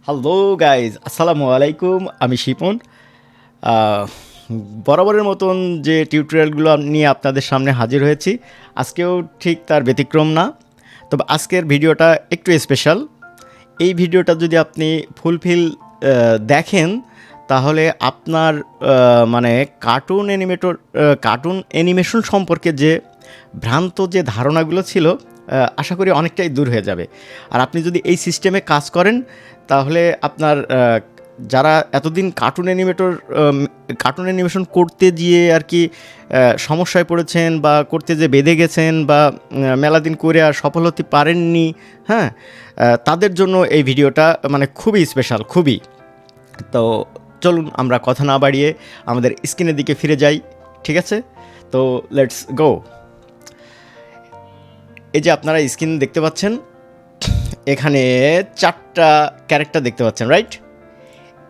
Hello guys, আসসালামু আলাইকুম। আমি শিপন। আহ, বরাবরের মতন যে টিউটোরিয়ালগুলো নিয়ে আপনাদের সামনে হাজির হয়েছি, আজকেও ঠিক তার ব্যতিক্রম না। তবে আজকের ভিডিওটা একটু স্পেশাল। এই ভিডিওটা যদি আপনি ফুলফিল দেখেন, তাহলে আপনার মানে কার্টুন অ্যানিমেশন সম্পর্কে যে ভ্রান্ত যে ধারণাগুলো ছিল, আশা করি অনেকটাই দূর হয়ে যাবে। আর আপনি যদি এই সিস্টেমে কাজ করেন, তাহলে আপনার যারা এতদিন কার্টুন অ্যানিমেশন করতে গিয়ে আর কি সমস্যায় পড়েছেন, বা করতে যে বেঁধে গেছেন, বা মেলা দিন করে আর সফল হতে পারেননি, হ্যাঁ, তাদের জন্য এই ভিডিওটা মানে খুবই স্পেশাল, খুবই। তো চলুন আমরা কথা না বাড়িয়ে আমাদের স্ক্রিনের দিকে ফিরে যাই, ঠিক আছে? তো লেটস গো। এই যে আপনারা স্ক্রিন দেখতে পাচ্ছেন, এখানে 4টা ক্যারেক্টার দেখতে পাচ্ছেন, রাইট?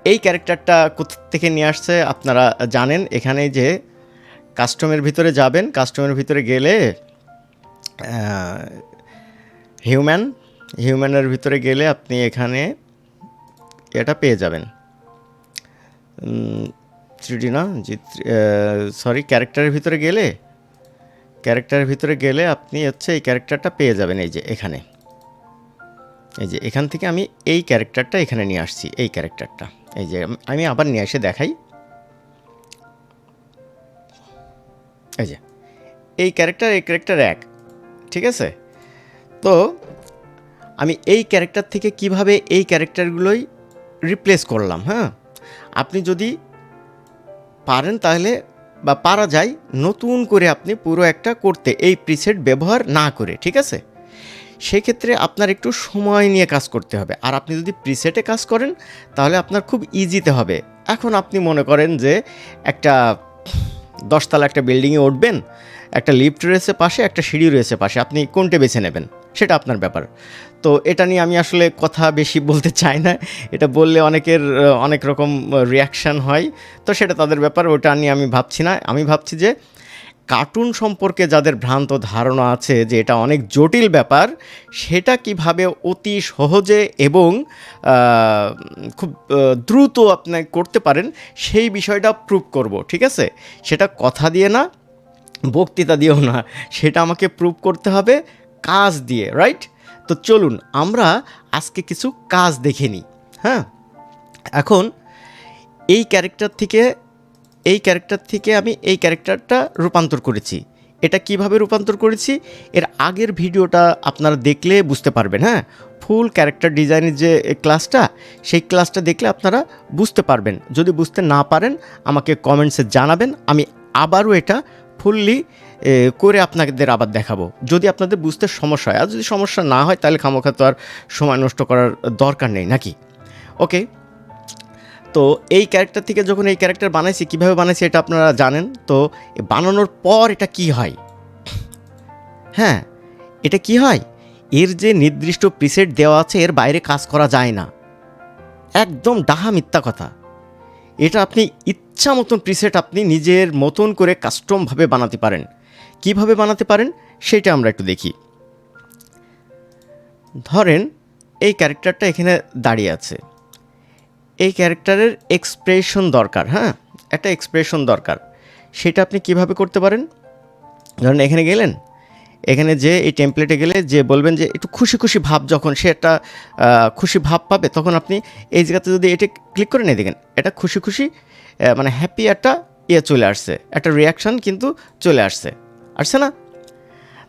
এই ক্যারেক্টারটা কোথা থেকে নিয়ে আসছে আপনারা জানেন। এখানে যে কাস্টমের ভিতরে যাবেন, কাস্টমের ভিতরে গেলে হিউম্যানের ভিতরে গেলে আপনি এখানে এটা পেয়ে যাবেন। 3D না, সরি, ক্যারেক্টারের ভিতরে গেলে আপনি হচ্ছে এই ক্যারেক্টারটা পেয়ে যাবেন। এই যে এখানে, এই যে এখান থেকে আমি এই ক্যারেক্টারটা এখানে নিয়ে আসছি। এই ক্যারেক্টারটা এই যে আমি আবার নিয়ে এসে দেখাই। এই যে এই ক্যারেক্টার এক, ঠিক আছে? তো আমি এই ক্যারেক্টার থেকে কিভাবে এই ক্যারেক্টারগুলোই রিপ্লেস করলাম, হ্যাঁ, আপনি যদি পারেন তাহলে, বা পারা যায় নতুন করে আপনি পুরো একটা করতে, এই প্রিসেট ব্যবহার না করে, ঠিক আছে? সেক্ষেত্রে আপনার একটু সময় নিয়ে কাজ করতে হবে। আর আপনি যদি প্রিসেটে কাজ করেন, তাহলে আপনার খুব ইজিতে হবে। এখন আপনি মনে করেন যে একটা 10তলা একটা বিল্ডিংয়ে উঠবেন, একটা লিফট রয়েছে পাশে, একটা সিঁড়ি রয়েছে পাশে, আপনি কোনটা বেছে নেবেন সেটা আপনার ব্যাপার। তো এটা নিয়ে আমি আসলে কথা বেশি বলতে চাই না। এটা বললে অনেকের অনেক রকম রিয়াকশান হয়, তো সেটা তাদের ব্যাপার, ওটা নিয়ে আমি ভাবছি না। আমি ভাবছি যে কার্টুন সম্পর্কে যাদের ভ্রান্ত ধারণা আছে যে এটা অনেক জটিল ব্যাপার, সেটা কিভাবে অতি সহজে এবং খুব দ্রুত আপনি করতে পারেন, সেই বিষয়টা প্রুভ করব, ঠিক আছে? সেটা কথা দিয়ে না, বক্তৃতা দিয়েও না, সেটা আমাকে প্রুভ করতে হবে কাজ দিয়ে, রাইট? তো চলুন আমরা আজকে কিছু কাজ দেখে নিই। হ্যাঁ, এখন এই ক্যারেক্টার থেকে আমি এই ক্যারেক্টারটা রূপান্তর করেছি। এটা কিভাবে রূপান্তর করেছি, এর আগের ভিডিওটা আপনারা দেখলে বুঝতে পারবেন। হ্যাঁ, ফুল ক্যারেক্টার ডিজাইনের যে ক্লাসটা, সেই ক্লাসটা দেখলে আপনারা বুঝতে পারবেন। যদি বুঝতে না পারেন আমাকে কমেন্টসে জানাবেন, আমি আবারও এটা ফুললি করে আপনাদের আবার দেখাবো, যদি আপনাদের বুঝতে সমস্যা হয়। আর যদি সমস্যা না হয়, তাহলে খামোখা তো আর সময় নষ্ট করার দরকার নেই, নাকি? ওকে। তো এই ক্যারেক্টার থেকে যখন এই ক্যারেক্টার বানাইছি, কীভাবে বানাইছি এটা আপনারা জানেন। তো বানানোর পর এটা কি হয়, হ্যাঁ, এটা কি হয়, এর যে নির্দিষ্ট প্রিসেট দেওয়া আছে, এর বাইরে কাজ করা যায় না। একদম ডাহা মিথ্যা কথা। এটা আপনি ইচ্ছা মতন প্রিসেট আপনি নিজের মতন করে কাস্টমভাবে বানাতে পারেন। কিভাবে বানাতে পারেন সেটা আমরা একটু দেখি। ধরেন এই ক্যারেক্টারটা এখানে দাঁড়িয়ে আছে, এই ক্যারেক্টারের এক্সপ্রেশন দরকার। হ্যাঁ, একটা এক্সপ্রেশন দরকার। সেটা আপনি কিভাবে করতে পারেন? ধরেন এখানে গেলেন, এখানে যে এই টেমপ্লেটে গেলে যে বলবেন যে একটু খুশি খুশি ভাব, যখন সে একটা খুশি ভাব পাবে, তখন আপনি এই জায়গাতে যদি এটা ক্লিক করে নিয়ে দেখেন, এটা খুশি খুশি মানে হ্যাপি একটা চলে আসছে, একটা রিয়াকশান কিন্তু চলে আসছে না?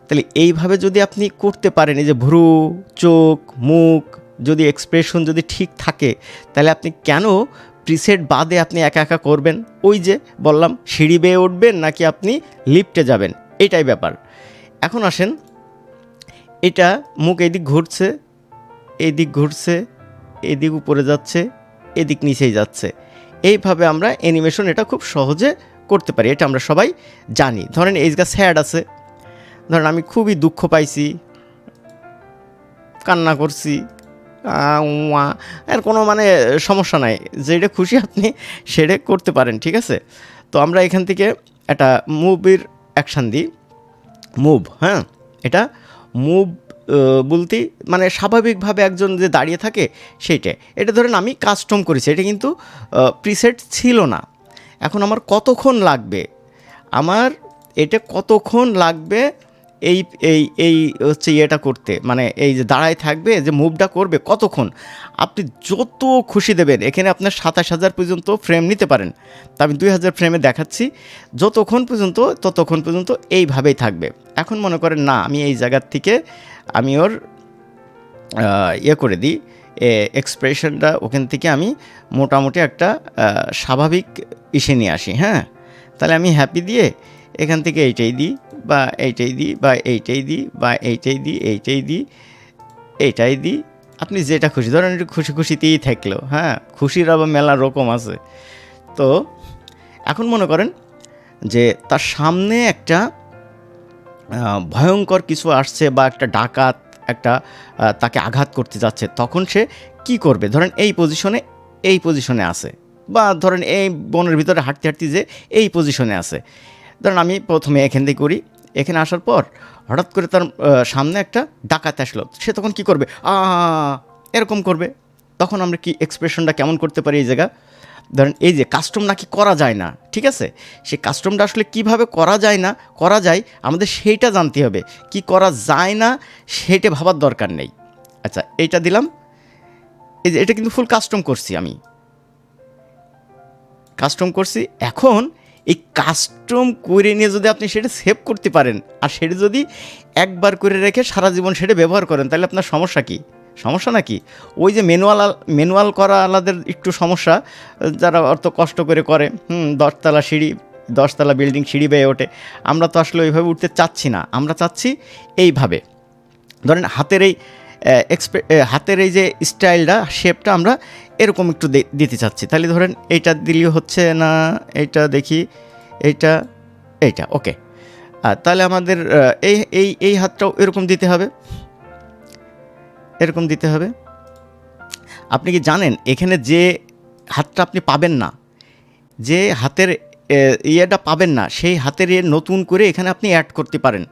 তাহলে এইভাবে যদি আপনি করতে পারেন, এই যে ভ্রু, চোখ, মুখ যদি এক্সপ্রেশন যদি ঠিক থাকে, তাহলে আপনি কেন প্রিসেট বাদে আপনি একা একা করবেন? ওই যে বললাম, সিঁড়ি বেয়ে উঠবেন নাকি আপনি লিফটে যাবেন, এটাই ব্যাপার। এখন আসেন, এটা মুখ এদিক ঘুরছে, এদিক উপরে যাচ্ছে, এদিক নিচেই যাচ্ছে। এইভাবে আমরা অ্যানিমেশন এটা খুব সহজে করতে পারি, এটা আমরা সবাই জানি। ধরেন এই জায়গা স্যাড আছে, ধরেন আমি খুবই দুঃখ পাইছি, কান্না করছি, এর কোনো মানে সমস্যা নাই, যেটা খুশি আপনি সেটা করতে পারেন, ঠিক আছে? তো আমরা এখান থেকে একটা মুভির অ্যাকশান দিই, মুভ। হ্যাঁ, এটা মুভ বলতে মানে স্বাভাবিকভাবে একজন যে দাঁড়িয়ে থাকে সেইটাই। এটা ধরেন আমি কাস্টম করেছি, এটা কিন্তু প্রিসেট ছিল না। এখন আমার কতক্ষণ লাগবে, আমার এটা কতক্ষণ লাগবে এই এই এই হচ্ছে ইয়েটা করতে, মানে এই যে দাঁড়ায় থাকবে যে মুভটা করবে কতক্ষণ, আপনি যত খুশি দেবেন, এখানে আপনার 27,000 পর্যন্ত ফ্রেম নিতে পারেন। তা আমি 2,000 ফ্রেমে দেখাচ্ছি, যতক্ষণ পর্যন্ত ততক্ষণ পর্যন্ত এইভাবেই থাকবে। এখন মনে করেন না, আমি এই জায়গার থেকে আমি ওর ইয়ে করে দিই, এক্সপ্রেশনটা ওখান থেকে আমি মোটামুটি একটা স্বাভাবিক ইসে নিয়ে আসি। হ্যাঁ, তাহলে আমি হ্যাপি দিয়ে এখান থেকে এইটাই দিই বা এইটাই দিই বা এইটাই দিই বা এইটাই দিই, এইটাই দিই, এইটাই দিই, আপনি যেটা খুশি ধরেন, একটু খুশি খুশিতেই থাকলো। হ্যাঁ, খুশির আবার মেলা রকম আছে। তো এখন মনে করেন যে তার সামনে একটা ভয়ঙ্কর কিছু আসছে বা একটা ডাকাত একটা তাকে আঘাত করতে যাচ্ছে, তখন সে কি করবে? ধরেন এই পজিশনে আছে, বা ধরেন এই বনের ভিতরে হাঁটতে হাঁটতে যে এই পজিশনে আছে। ধরেন আমি প্রথমে এখান থেকে করি, এখানে আসার পর হঠাৎ করে তার সামনে একটা ডাকাত আসলো, সে তখন কি করবে? এরকম করবে। তখন আমরা কি এক্সপ্রেশনটা কেমন করতে পারি এই জায়গা? ধরেন এই যে কাস্টম নাকি করা যায় না, ঠিক আছে, সেই কাস্টমটা আসলে কিভাবে করা যায় না করা যায় আমাদের সেইটা জানতে হবে। কি করা যায় না সেটা ভাবার দরকার নেই। আচ্ছা, এইটা দিলাম, এই যে এটা কিন্তু ফুল কাস্টম করছি, আমি কাস্টম করছি। এখন এই কাস্টম করে নিয়ে যদি আপনি সেটা সেভ করতে পারেন, আর সেটা যদি একবার করে রেখে সারা জীবন সেটা ব্যবহার করেন, তাহলে আপনার সমস্যা কি? সমস্যা নাকি? ওই যে ম্যানুয়াল করা আলাদের একটু সমস্যা, যারা অত কষ্ট করে করে, 10তলা সিঁড়ি, 10তলা বিল্ডিং সিঁড়ি বেয়ে ওঠে, আমরা তো আসলে ওইভাবে উঠতে চাচ্ছি না, আমরা চাচ্ছি এইভাবে। ধরেন হাতের এই যে স্টাইলটা, শেপটা আমরা এরকম একটু দিতে চাচ্ছি, তাহলে ধরেন এইটা দিলেও হচ্ছে না, এইটা দেখি, এইটা ওকে। তাহলে আমাদের এই এই এই হাতটাও এরকম দিতে হবে, এরকম দিতে হবে। আপনি কি জানেন এখানে যে হাতটা আপনি পাবেন না, যে হাতের ইয়েটা পাবেন না, সেই হাতের নতুন করে এখানে আপনি অ্যাড করতে পারেন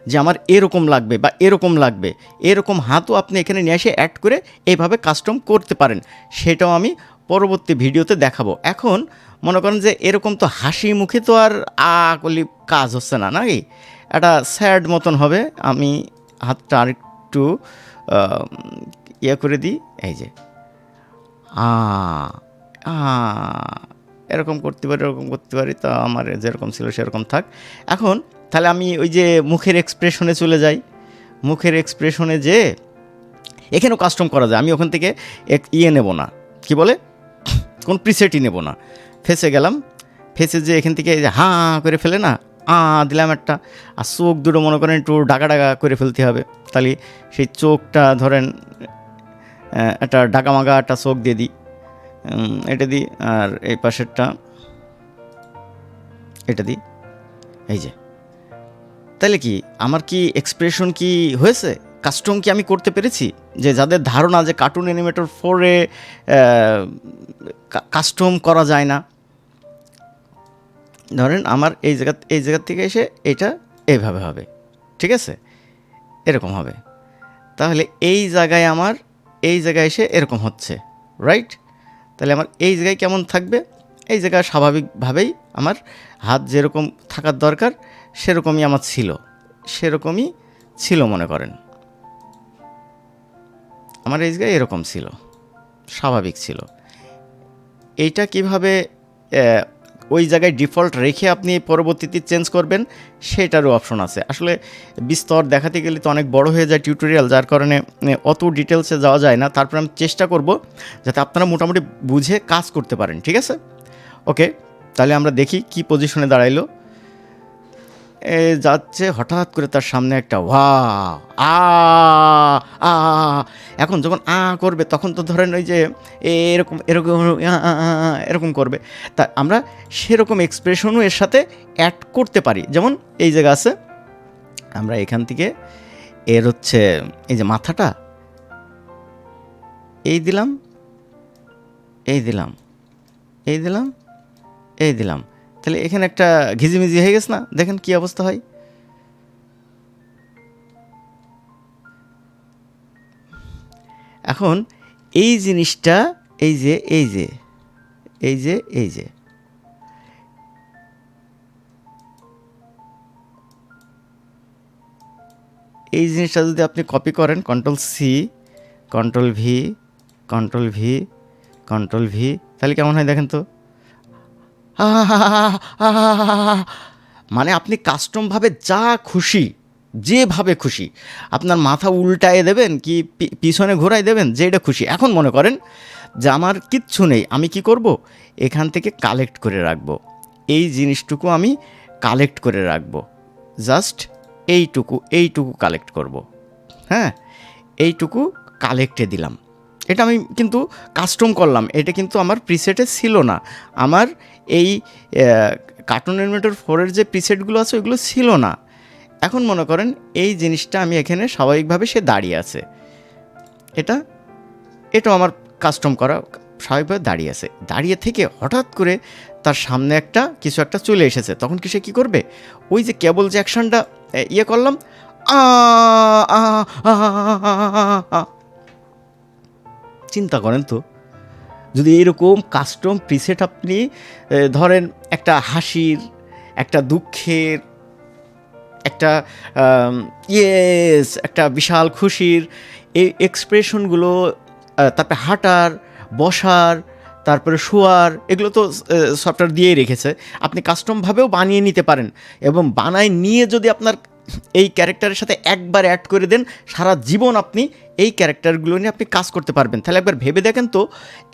যে আমার এরকম লাগবে বা এরকম লাগবে, এরকম হাতও আপনি এখানে নিয়ে এসে অ্যাড করে এইভাবে কাস্টম করতে পারেন। সেটাও আমি পরবর্তী ভিডিওতে দেখাবো। এখন মনে করেন যে এরকম তো হাসি মুখে তো আর করলে কাজ হচ্ছে না, নাকি একটা স্যাড মতন হবে। আমি হাতটা আরেকটু ইয়ে করে দিই, এই যে আ এরকম করতে পারি, এরকম করতে পারি, তা আমার যেরকম ছিল সেরকম থাক। এখন তাহলে আমি ওই যে মুখের এক্সপ্রেশনে চলে যাই, মুখের এক্সপ্রেশনে যে এখানেও কাস্টম করা যায়। আমি ওখান থেকে নেব না, কি বলে, কোন প্রিসেটই নেব না। ফেসে গেলাম, ফেসে যে এখান থেকে যে করে ফেলে না, দিলাম একটা, আর চোখ দুটো মনে করেন একটু ডাকা ডাকা করে ফেলতে হবে। তাহলে সেই চোখটা ধরেন একটা ডাকামাগা একটা চোখ দিয়ে দিই, এটা দিই, আর এই পাশেরটা এটা দিই, এই যে। তাহলে কি আমার কি এক্সপ্রেশন কি হয়েছে? কাস্টম কি আমি করতে পেরেছি? যে যাদের ধারণা যে কার্টুন অ্যানিমেটর 4-এ কাস্টম করা যায় না, ধরেন আমার এই জায়গা থেকে এসে এটা এইভাবে হবে, ঠিক আছে, এরকম হবে। তাহলে এই জায়গায় এসে এরকম হচ্ছে, রাইট? তাহলে আমার এই জায়গায় কেমন থাকবে? এই জায়গায় স্বাভাবিকভাবেই আমার হাত যেরকম থাকার দরকার সেরকমই আমার সেরকমই ছিল মনে করেন। আমার এই জায়গায় এরকম ছিল, স্বাভাবিক ছিল। এইটা কিভাবে ওই জায়গায় ডিফল্ট রেখে আপনি পরবর্তীতে চেঞ্জ করবেন সেটারও অপশন আছে। আসলে বিস্তর দেখাতে গেলে তো অনেক বড় হয়ে যায় টিউটোরিয়াল, যার কারণে অত ডিটেলসে যাওয়া যায় না। তারপর আমি চেষ্টা করব যাতে আপনারা মোটামুটি বুঝে কাজ করতে পারেন, ঠিক আছে? ওকে, তাহলে আমরা দেখি কি পজিশনে দাঁড়াইলো। যাচ্ছে, হঠাৎ করে তার সামনে একটা ওয়াও আ আ এখন যখন করবে তখন তো ধরেন ওই যে এরকম এরকম এরকম করবে। তা আমরা সেরকম এক্সপ্রেশনও এর সাথে অ্যাড করতে পারি। যেমন এই জায়গা আছে, আমরা এখান থেকে এর হচ্ছে এই যে মাথাটা এই দিলাম, এই দিলাম, এই দিলাম, এই দিলাম, তাহলে এখানে একটা ঘিজিমিজি হয়ে গেছে না? দেখেন কি অবস্থা হয়। এখন এই জিনিসটা এই যে এই যে এই যে এই যে এই জিনিসটা যদি আপনি কপি করেন, control C, control V, control V, control V, তাহলে কেমন হয় দেখেন তো। মানে আপনি কাস্টমভাবে যা খুশি, যেভাবে খুশি আপনার মাথা উল্টায় দেবেন কি পিছনে ঘোরায় দেবেন, যেটা খুশি। এখন মনে করেন যে আমার কিচ্ছু নেই, আমি কি করব, এখান থেকে কালেক্ট করে রাখবো, এই জিনিসটুকু আমি কালেক্ট করে রাখবো, জাস্ট এইটুকু কালেক্ট করব। হ্যাঁ, এইটুকু কালেক্টে দিলাম। এটা আমি কিন্তু কাস্টম করলাম, এটা কিন্তু আমার প্রিসেটে ছিল না। আমার এই কার্টুন অ্যানিমেটর 4-এর যে প্রিসেটগুলো আছে ওইগুলো ছিল না। এখন মনে করেন এই জিনিসটা আমি এখানে স্বাভাবিকভাবে সে দাঁড়িয়ে আছে, এটাও আমার কাস্টম করা স্বাভাবিকভাবে দাঁড়িয়ে আছে। দাঁড়িয়ে থেকে হঠাৎ করে তার সামনে কিছু একটা চলে এসেছে, তখন কি সে কী করবে, ওই যে কেবল যে অ্যাকশনটা ইয়ে করলাম, চিন্তা করেন তো, যদি এরকম কাস্টম প্রিসেট আপনি ধরেন একটা হাসির, একটা দুঃখের, একটা একটা বিশাল খুশির এই এক্সপ্রেশনগুলো, তারপরে হাঁটার, বসার, তারপরে শোয়ার, এগুলো তো সফটওয়্যার দিয়েই রেখেছে। আপনি কাস্টমভাবেও বানিয়ে নিতে পারেন, এবং বানায় নিয়ে যদি আপনার এই ক্যারেক্টারের সাথে একবার অ্যাড করে দেন, সারা জীবন আপনি এই ক্যারেক্টারগুলো নিয়ে আপনি কাজ করতে পারবেন। তাহলে একবার ভেবে দেখেন তো,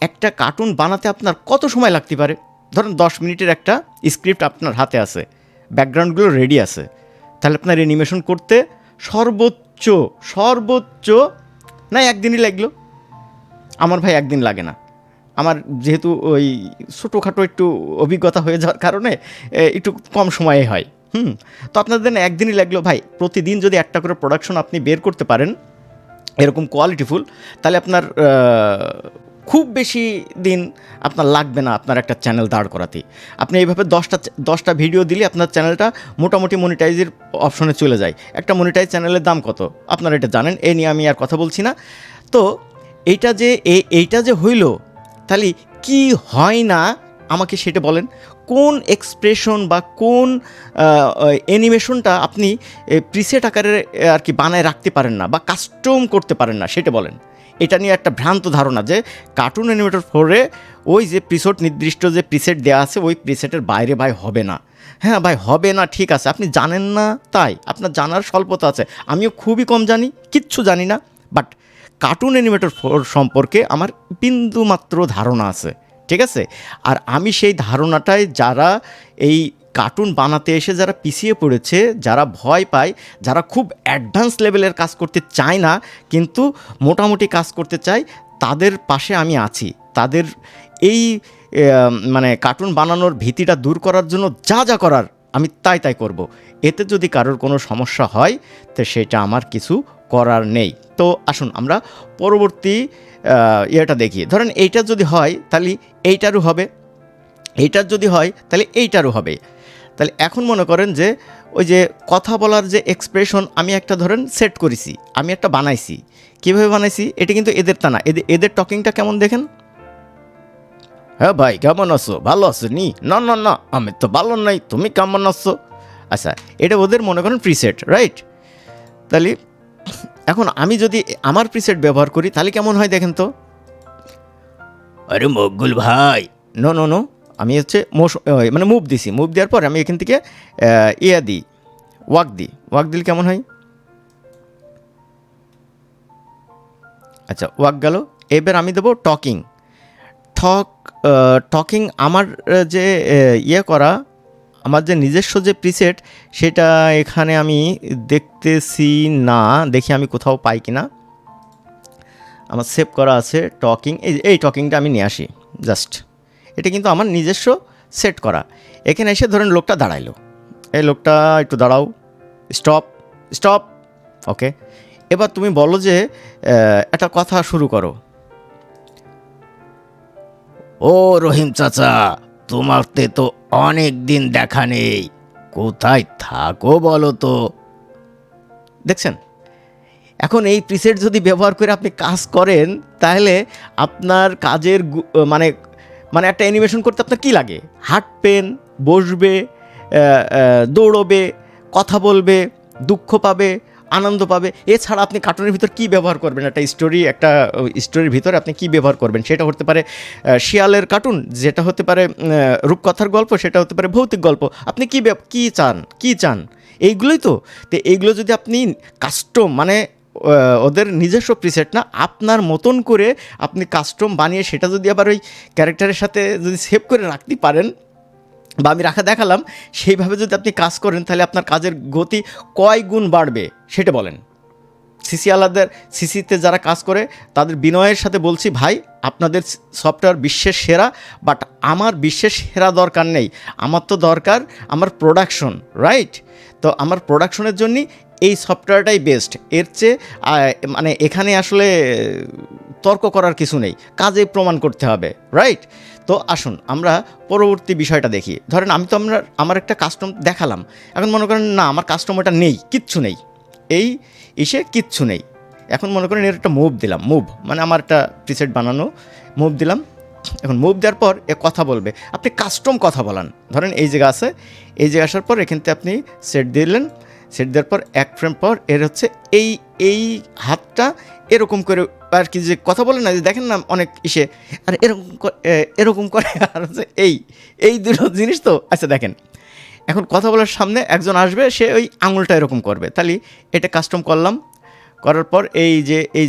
একটা কার্টুন বানাতে আপনার কত সময় লাগতে পারে। ধরেন 10 মিনিটের একটা স্ক্রিপ্ট আপনার হাতে আছে, ব্যাকগ্রাউন্ডগুলো রেডি আছে, তাহলে আপনার অ্যানিমেশন করতে সর্বোচ্চ না একদিনই লাগলো। আমার ভাই একদিন লাগে না, আমার যেহেতু ওই ছোটোখাটো একটু অভিজ্ঞতা হয়ে যাওয়ার কারণে একটু কম সময়ে হয়। তো আপনাদের একদিনই লাগলো ভাই। প্রতিদিন যদি একটা করে প্রোডাকশন আপনি বের করতে পারেন এরকম কোয়ালিটিফুল, তাহলে আপনার খুব বেশি দিন আপনার লাগবে না আপনার একটা চ্যানেল দাঁড় করাতে। আপনি এইভাবে 10টা ভিডিও দিলে আপনার চ্যানেলটা মোটামুটি মনিটাইজের অপশনে চলে যায়। একটা মনিটাইজ চ্যানেলের দাম কত আপনারা এটা জানেন, এ নিয়ে আমি আর কথা বলছি না। তো এইটা যে হইল, তাহলে কি হয় না আমাকে সেটা বলেন। কোন এক্সপ্রেশন বা কোন অ্যানিমেশনটা আপনি প্রিসেট আকারে আর কি বানায় রাখতে পারেন না বা কাস্টম করতে পারেন না, সেটা বলেন। এটা নিয়ে একটা ভ্রান্ত ধারণা যে কার্টুন অ্যানিমেটর 4-এ ওই যে নির্দিষ্ট যে প্রিসেট দেওয়া আছে ওই প্রিসেটের বাইরে ভাই হবে না। হ্যাঁ ভাই হবে না, ঠিক আছে, আপনি জানেন না, তাই আপনার জানার স্বল্পতা আছে। আমিও খুবই কম জানি, কিচ্ছু জানি না, বাট কার্টুন অ্যানিমেটর 4 সম্পর্কে আমার বিন্দুমাত্র ধারণা আছে, ঠিক আছে। আর আমি সেই ধারণাটায় যারা এই কার্টুন বানাতে এসে যারা পিছিয়ে পড়েছে, যারা ভয় পায়, যারা খুব অ্যাডভান্স লেভেলের কাজ করতে চায় না কিন্তু মোটামুটি কাজ করতে চায়, তাদের পাশে আমি আছি। তাদের এই মানে কার্টুন বানানোর ভীতিটা দূর করার জন্য যা করার আমি তাই করব। এতে যদি কারোর কোনো সমস্যা হয় তো সেটা আমার কিছু করার নেই। তো আসুন আমরা পরবর্তী ইয়েটা দেখি। ধরেন এইটা যদি হয় তাহলে এইটারও হবে, এইটার যদি হয় তাহলে এইটারও হবে। তাহলে এখন মনে করেন যে ওই যে কথা বলার যে এক্সপ্রেশন আমি একটা ধরেন সেট করেছি, আমি একটা বানাইছি। কীভাবে বানাইছি এটা কিন্তু এদের তা না, এদের টকিংটা কেমন দেখেন। হ্যাঁ ভাই কেমন আছো, ভালো আছো নি, না না না আমি তো ভালো নাই, তুমি কেমন আছো। আচ্ছা, এটা ওদের মনে করেন প্রিসেট, রাইট। তাহলে এখন আমি যদি আমার প্রিসেট ব্যবহার করি তাহলে কেমন হয় দেখেন তো। আরে মকবুল ভাই, নো নো নো, আমি হচ্ছে মানে মুভ দিছি, মুভ দেওয়ার পর আমি এখান থেকে দিই, ওয়াক দিলে কেমন হয়। আচ্ছা ওয়াক গেল, এবার আমি দেবো টকিং আমার যে করা, আমার যে নিজস্ব যে প্রিসেট সেটা এখানে আমি দেখতেছি না, দেখি আমি কোথাও পাই কি না। আমার সেভ করা আছে টকিং, এই টকিংটা আমি নিয়ে আসি জাস্ট। এটা কিন্তু আমার নিজস্ব সেট করা। এখানে এসে ধরেন লোকটা দাঁড়াইলো, এই লোকটা একটু দাঁড়াও, স্টপ, ওকে। এবার তুমি বলো যে একটা কথা শুরু করো। ও রহিম চাচা, তোমাকে তো অনেক দিন দেখা নেই, কোথায় থাকো বলো তো। দেখছেন এখন এই প্রিসেট যদি ব্যবহার করে আপনি কাজ করেন, তাহলে আপনার কাজের মানে মানে একটা অ্যানিমেশন করতে আপনার কী লাগে? হাঁটবেন, বসবে, দৌড়বে, কথা বলবে, দুঃখ পাবে, আনন্দ পাবে। এছাড়া আপনি কার্টুনের ভিতর কী ব্যবহার করবেন? একটা স্টোরির ভিতরে আপনি কী ব্যবহার করবেন? সেটা হতে পারে শিয়ালের কার্টুন, যেটা হতে পারে রূপকথার গল্প, সেটা হতে পারে ভৌতিক গল্প। আপনি কী চান? এইগুলোই তো। এইগুলো যদি আপনি কাস্টম মানে ওদের নিজস্ব প্রিসেট না, আপনার মতন করে আপনি কাস্টম বানিয়ে সেটা যদি আবার ওই ক্যারেক্টারের সাথে যদি সেভ করে রাখতে পারেন, বা আমি রাখা দেখালাম, সেইভাবে যদি আপনি কাজ করেন, তাহলে আপনার কাজের গতি কয় গুণ বাড়বে সেটা বলেন। সিসিতে যারা কাজ করে তাদের বিনয়ের সাথে বলছি, ভাই আপনাদের সফটওয়্যার বিশ্বের সেরা, বাট আমার বিশ্বের সেরা দরকার নেই। আমার তো দরকার আমার প্রোডাকশন, রাইট? তো আমার প্রোডাকশনের জন্যই এই সফটওয়্যারটাই বেস্ট। এর চেয়ে মানে এখানে আসলে তর্ক করার কিছু নেই, কাজে প্রমাণ করতে হবে, রাইট? তো আসুন আমরা পরবর্তী বিষয়টা দেখি। ধরেন আমি তো আমার একটা কাস্টম দেখালাম, এখন মনে করেন না আমার কাস্টম ওটা নেই, কিচ্ছু নেই, এই কিচ্ছু নেই। এখন মনে করেন এর একটা মুভ দিলাম, মুভ মানে আমার একটা প্রিসেট বানানো, মুভ দিলাম। এখন মুভ দেওয়ার পর এ কথা বলবে, আপনি কাস্টম কথা বলান। ধরেন এই জায়গা আছে, এই জায়গা আসার পর এখানতে আপনি সেট দিলেন, সেট দেওয়ার পর এক ফ্রেম পর এর হচ্ছে এই হাতটা এরকম করে আর কি, যে কথা বলে না, যে দেখেন না অনেক আর এরকম করে আর হচ্ছে এই দুটো জিনিস তো। আচ্ছা দেখেন, এখন কথা বলার সামনে একজন আসবে, সে ওই আঙুলটা এরকম করবে, তাহলে এটা কাস্টম করলাম। করার পর এই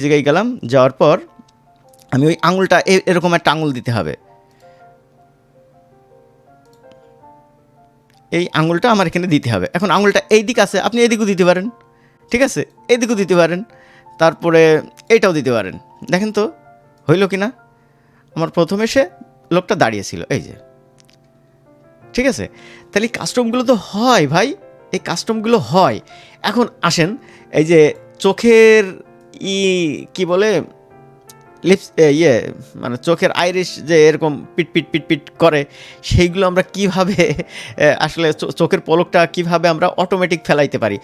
জায়গায় গেলাম, যাওয়ার পর আমি ওই আঙুলটা এরকম একটা আঙুল দিতে হবে, এই আঙুলটা আমার এখানে দিতে হবে। এখন আঙুলটা এই দিক আছে, আপনি এদিকেও দিতে পারেন, ঠিক আছে, এদিকেও দিতে পারেন, তারপরে এইটাও দিতে পারেন। দেখেন তো হইল কি না? আমার প্রথমে সে লোকটা দাঁড়িয়েছিল, এই যে, ঠিক আছে। তাহলে এই কাস্টমগুলো তো হয় ভাই, এই কাস্টমগুলো হয়। এখন আসেন, এই যে চোখের কি বলে লিপস, মানে চোখের আইরিশ যে এরকম পিট পিট পিট পিট করে, সেইগুলো আমরা কিভাবে আসলে চোখের পলকটা কিভাবে আমরা অটোমেটিক ফেলাইতে পারি,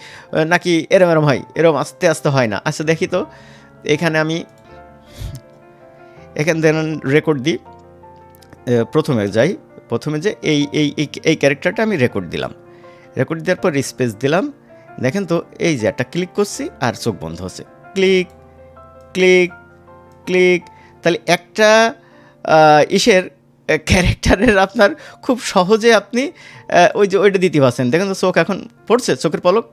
নাকি এরম হয়, এরম আস্তে আস্তে হয় না? আচ্ছা দেখি তো, এখানে আমি দেন রেকর্ড দিই, প্রথমে যাই, প্রথমে যে এই ক্যারেক্টারটা আমি রেকর্ড দিলাম, রেকর্ড দেওয়ার পর স্পেস দিলাম। দেখেন তো এই যে একটা ক্লিক করছি আর চোখ বন্ধ হচ্ছে, ক্লিক ক্লিক ক্লিক। তাহলে একটা ক্যারেক্টারের আপনার খুব সহজে আপনি ওই যে ওইটা দিতে পারছেন। দেখেন তো চোখ এখন পড়ছে, চোখের পলক।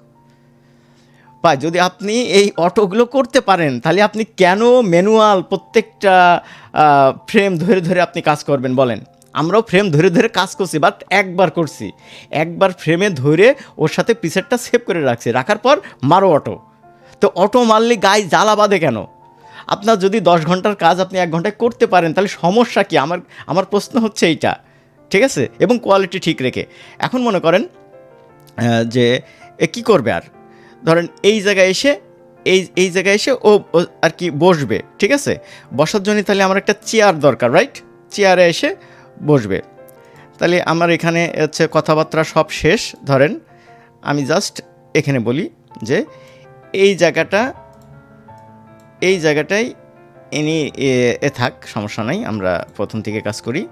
বা যদি আপনি এই অটোগুলো করতে পারেন, তাহলে আপনি কেন ম্যানুয়াল প্রত্যেকটা ফ্রেম ধরে ধরে আপনি কাজ করবেন বলেন? আমরাও ফ্রেম ধরে ধরে কাজ করছি, বাট একবার ফ্রেমে ধরে ওর সাথে প্রিসেটটা সেভ করে রাখছি, রাখার পর মারো অটো। তো অটো মারলে গায়ে জ্বালা বাঁধে কেন? আপনার যদি 10 ঘন্টার কাজ আপনি 1 ঘন্টায় করতে পারেন, তাহলে সমস্যা কি? আমার প্রশ্ন হচ্ছে এইটা, ঠিক আছে, এবং কোয়ালিটি ঠিক রেখে। এখন মনে করেন যে কি করবে, আর ধরেন এই জায়গায় এসে ও আর কি বসবে, ঠিক আছে। বসার জন্য তাহলে আমার একটা চেয়ার দরকার, রাইট? চেয়ারে এসে বসবে। তাহলে আমার এখানে হচ্ছে কথাবার্তা সব শেষ। ধরেন আমি জাস্ট এখানে বলি যে এই জায়গাটাই ইনি থাক, সমস্যা নাই, আমরা প্রথম থেকে কাজ করি।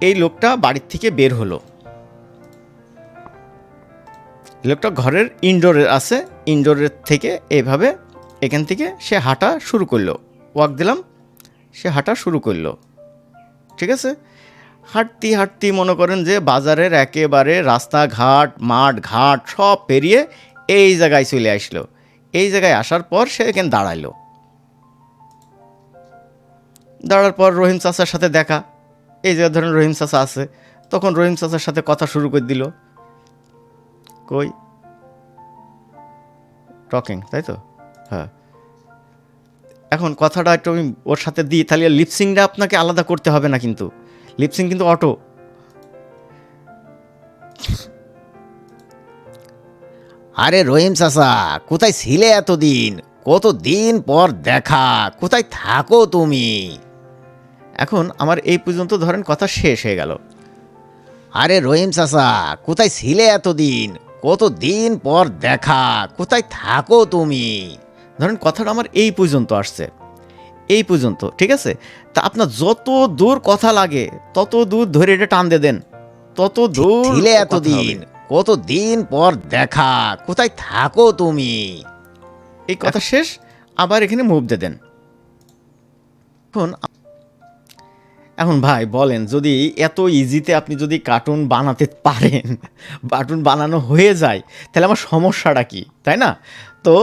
এই লোকটা বাড়ির থেকে বের হলো, লোকটা ঘরের ইনডোরে আছে, ইনডোরের থেকে এইভাবে এখান থেকে সে হাঁটা শুরু করলো, ওয়াক দিলাম, সে হাঁটা শুরু করলো, ঠিক আছে। হাঁটতে মনে করেন যে বাজারের একেবারে রাস্তাঘাট মাঠ ঘাট সব পেরিয়ে এই জায়গায় চলে আসলো। এই জায়গায় আসার পর সে এখানে দাঁড়াইলো, দাঁড়ার পর রহিম চাচার সাথে দেখা, এই যে ধরেন রহিম চাচা আছে, তখন রহিম চাচার সাথে কথা শুরু করে দিল, কই টকিং, তাই তো? হ্যাঁ, এখন কথাটা একটু আমি ওর সাথে দিই, তাহলে লিপসিংটা আপনাকে আলাদা করতে হবে না, কিন্তু লিপসিং কিন্তু অটো। আরে রহিম চাচা, কোথায় ছিলে এতদিন? কতদিন পর দেখা, কোথায় থাকো তুমি? এখন আমার এই পর্যন্ত ধরেন কথা শেষ হয়ে গেল। আরে রহিম চাচা, কোথায় ছিলে এতদিন? কতদিন পর দেখা, কোথায় থাকো তুমি? ধরেন কথাটা আমার এই পর্যন্ত আসছে, এই পর্যন্ত, ঠিক আছে? তা আপনার যত দূর কথা লাগে তত দূর ধরে এটা টান দিয়ে দেন, তত দূর ছিলে কথা এতদিন, হবে। কতদিন পর দেখা, কোথায় থাকো তুমি? এই কথা শেষ, আবার এখানে মুভ দিয়ে দেন। এখন এখন ভাই বলেন, যদি এত ইজিতে আপনি যদি কার্টুন বানাতে পারেন, কার্টুন বানানো হয়ে যায়, তাহলে আমার সমস্যাটা কি, তাই না? তো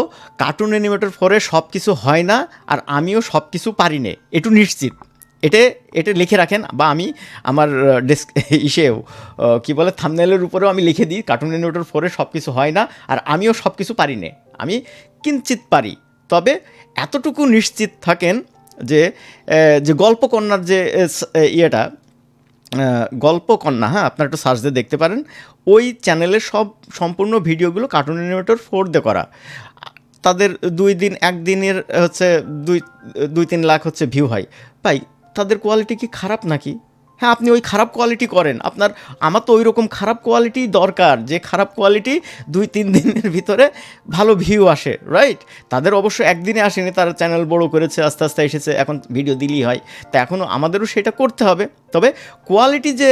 কার্টুন অ্যানিমেটর 4-এ সব কিছু হয় না, আর আমিও সব কিছু পারি না, একটু নিশ্চিত। এটা এটা লিখে রাখেন, বা আমি আমার ডেস্ক ইসেও কী বলে থাম্বনেলের উপরেও আমি লিখে দিই, কার্টুন অ্যানিমেটর 4-এ সব কিছু হয় না, আর আমিও সব কিছু পারি না, আমি কিঞ্চিত পারি। তবে এতটুকু নিশ্চিত থাকেন যে যে গল্পকন্যার যে ইয়েটা, গল্পকন্যা, হ্যাঁ আপনারা একটু সার্চ দিয়ে দেখতে পারেন, ওই চ্যানেলের সব সম্পূর্ণ ভিডিওগুলো কার্টুন অ্যানিমেটর 4 দিয়ে করা। তাদের 2 দিন 1 দিনের হচ্ছে 2-3 লাখ হচ্ছে ভিউ হয়। ভাই তাদের কোয়ালিটি কি খারাপ নাকি? হ্যাঁ, আপনি ওই খারাপ কোয়ালিটি করেন, আমার তো ওই রকম খারাপ কোয়ালিটি দরকার, যে খারাপ কোয়ালিটি 2-3 দিনের ভিতরে ভালো ভিউ আসে, রাইট? তাদের অবশ্য একদিনে আসেনি, তারা চ্যানেল বড় করেছে, আস্তে আস্তে এসেছে, এখন ভিডিও দিলেই হয়। তা এখনও আমাদেরও সেটা করতে হবে। তবে কোয়ালিটি যে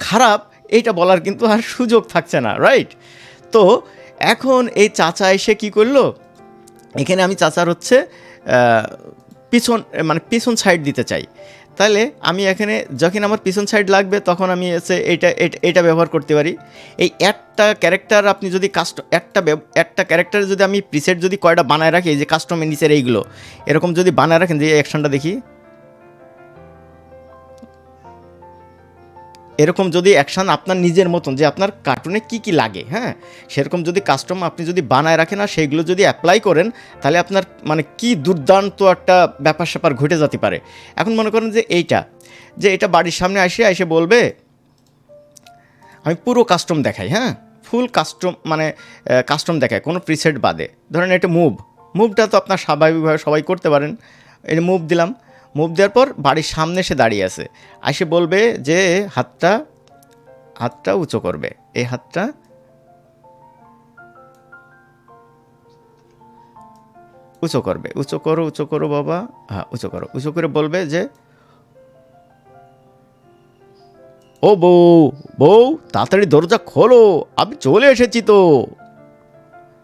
খারাপ, এইটা বলার কিন্তু আর সুযোগ থাকছে না, রাইট? তো এখন এই চাচা এসে কি করলো, এখানে আমি চাচার হচ্ছে পিছন, মানে পিছন সাইড দিতে চাই। তাহলে আমি এখানে যখন আমার পিছন সাইড লাগবে, তখন আমি এসে এটা ব্যবহার করতে পারি। এই একটা ক্যারেক্টার আপনি যদি একটা ক্যারেক্টার যদি আমি প্রিসেট যদি কয়টা বানায় রাখি, এই যে কাস্টমের নিচের এইগুলো এরকম যদি বানায় রাখেন, যে অ্যাকশনটা দেখি, এরকম যদি অ্যাকশান আপনার নিজের মতন, যে আপনার কার্টুনে কি কি লাগে, হ্যাঁ সেরকম যদি কাস্টম আপনি যদি বানায় রাখেন আর সেইগুলো যদি অ্যাপ্লাই করেন, তাহলে আপনার মানে কি দুর্দান্ত একটা ব্যাপার স্যাপার ঘটে যেতে পারে। এখন মনে করেন যে এটা বাড়ির সামনে এসে বলবে, আমি পুরো কাস্টম দেখাই, হ্যাঁ ফুল কাস্টম, মানে কাস্টম দেখায় কোনো প্রিসেট বাদে। ধরেন এটা মুভটা তো আপনার স্বাভাবিকভাবে সবাই করতে পারেন। এটা মুভ দিলাম, মুভ দেওয়ার পর বাড়ির সামনে সে দাঁড়িয়ে আছে, এসে বলবে যে হাতটা উঁচু করবে, এই হাতটা উঁচু করবে, উঁচু করো বাবা, হ্যাঁ উঁচু করে বলবে যে, ও বউ তাড়াতাড়ি দরজা খোলো, আমি চলে এসেছি তো।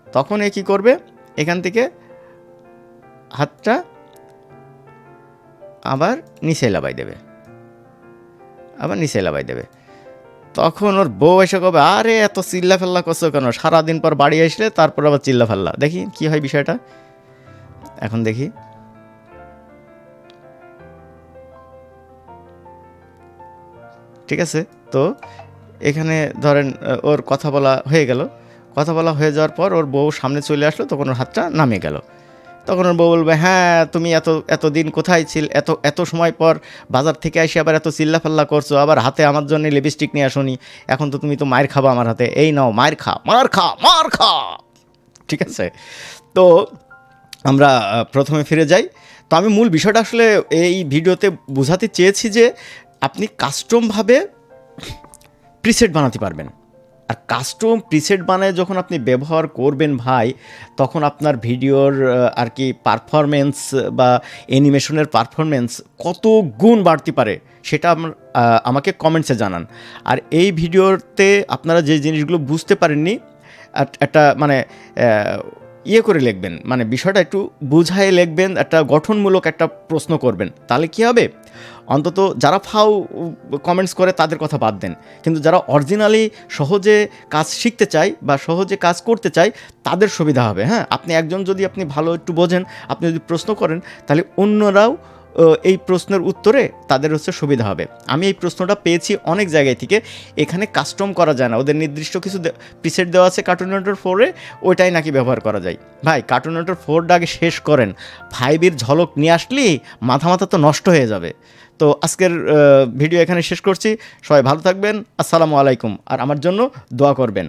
তখন এ কী করবে, এখান থেকে হাতটা আবার নিচে লাবাই দেবে, তখন ওর বউ এসে কবে, আরে এত চিল্লা ফেল্লা করছো কেন, সারাদিন পর বাড়ি আসলে তারপর আবার চিল্লা ফেল্লা। দেখি কি হয় বিষয়টা, এখন দেখি। ঠিক আছে, তো এখানে ধরেন ওর কথা বলা হয়ে গেল, কথা বলা হয়ে যাওয়ার পর ওর বউ সামনে চলে আসলো, তখন ওর হাতটা নামে গেল। তখন ওর বউ বলবে, হ্যাঁ তুমি এতদিন কোথায় ছিল, এত সময় পর বাজার থেকে এসে আবার এত চিল্লাফাল্লা করছো, আবার হাতে আমার জন্য লিপস্টিক নিয়ে আসোনি, এখন তো তুমি তো মায়ের খাবা আমার হাতে, এই নাও মার খা। ঠিক আছে, তো আমরা প্রথমে ফিরে যাই। তো আমি মূল বিষয়টা আসলে এই ভিডিওতে বোঝাতে চেয়েছি যে আপনি কাস্টমভাবে প্রিসেট বানাতে পারবেন, আর কাস্টম প্রিসেট বানায় যখন আপনি ব্যবহার করবেন ভাই, তখন আপনার ভিডিওর আর কি পারফরমেন্স বা অ্যানিমেশনের পারফরমেন্স কত গুণ বাড়তে পারে, সেটা আমাকে কমেন্টসে জানান। আর এই ভিডিওতে আপনারা যে জিনিসগুলো বুঝতে পারেননি, একটা মানে ইয়ে করে লিখবেন, মানে বিষয়টা একটু বুঝায় লিখবেন, একটা গঠনমূলক একটা প্রশ্ন করবেন, তাহলে কী হবে, অন্তত যারা ফাও কমেন্টস করে তাদের কথা বাদ দেন, কিন্তু যারা অরিজিনালি সহজে কাজ শিখতে চায় বা সহজে কাজ করতে চায় তাদের সুবিধা হবে। হ্যাঁ, আপনি একজন যদি আপনি ভালো একটু বোঝেন, আপনি যদি প্রশ্ন করেন, তাহলে অন্যরাও এই প্রশ্নের উত্তরে তাদের হচ্ছে সুবিধা হবে। আমি এই প্রশ্নটা পেয়েছি অনেক জায়গায় থেকে, এখানে কাস্টম করা যায় না, ওদের নির্দিষ্ট কিছু প্রিসেট দেওয়া আছে কার্টুন নেটওয়ার্ক 4-এ, ওইটাই নাকি ব্যবহার করা যায়। ভাই কার্টুন নেটওয়ার্ক 4টা আগে শেষ করেন, 5-এর ঝলক নিয়ে আসলেই মাথা তো নষ্ট হয়ে যাবে। তো আজকের ভিডিও এখানে শেষ করছি, সবাই ভালো থাকবেন, আসসালামু আলাইকুম, আর আমার জন্য দোয়া করবেন।